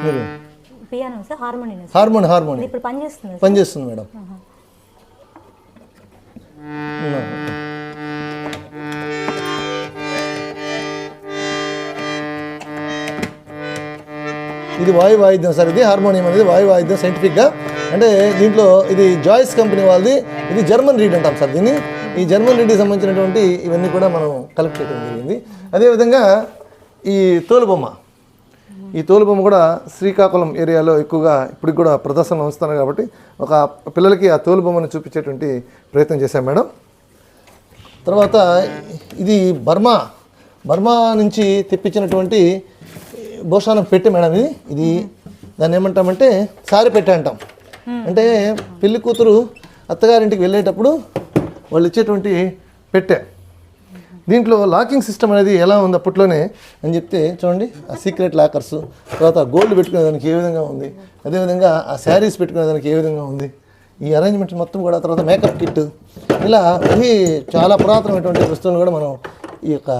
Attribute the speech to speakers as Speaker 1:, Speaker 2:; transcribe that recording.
Speaker 1: మీరు
Speaker 2: piano sir, harmonium.
Speaker 1: Harmonium
Speaker 2: ఇప్పుడు పనిచేస్తుంది
Speaker 1: మేడం. ఇది వాయిద్యం సార్. ఇది హార్మోనియం అనేది వాయిద్యం సైంటిఫిక్గా. అంటే దీంట్లో ఇది జాయిస్ కంపెనీ వాళ్ళది. ఇది జర్మన్ రీడ్ అంటాం సార్ దీన్ని. ఈ జర్మన్ రీడ్కి సంబంధించినటువంటి ఇవన్నీ కూడా మనం కలెక్ట్ చేయడం జరిగింది. అదేవిధంగా ఈ తోలుబొమ్మ కూడా శ్రీకాకుళం ఏరియాలో ఎక్కువగా ఇప్పటికి కూడా ప్రదర్శనలు వస్తున్నారు కాబట్టి ఒక పిల్లలకి ఆ తోలుబొమ్మను చూపించేటువంటి ప్రయత్నం చేశాం మేడం. తర్వాత ఇది బర్మా నుంచి తెప్పించినటువంటి భోషానం పెట్టె మేడం. ఇది దాన్ని ఏమంటామంటే సారి పెట్టె అంటాం. అంటే పెళ్లి కూతురు అత్తగారింటికి వెళ్ళేటప్పుడు వాళ్ళు ఇచ్చేటువంటి పెట్టె. దీంట్లో లాకింగ్ సిస్టమ్ అనేది ఎలా ఉంది అప్పట్లోనే అని చెప్తే చూడండి, ఆ సీక్రెట్ లాకర్స్, తర్వాత గోల్డ్ పెట్టుకునే దానికి ఏ విధంగా ఉంది, అదేవిధంగా ఆ శారీస్ పెట్టుకునే దానికి ఏ విధంగా ఉంది, ఈ అరేంజ్మెంట్స్ మొత్తం కూడా, తర్వాత మేకప్ కిట్, ఇలా ఇవి చాలా పురాతనమైనటువంటి వస్తువులు కూడా మనం ఈ యొక్క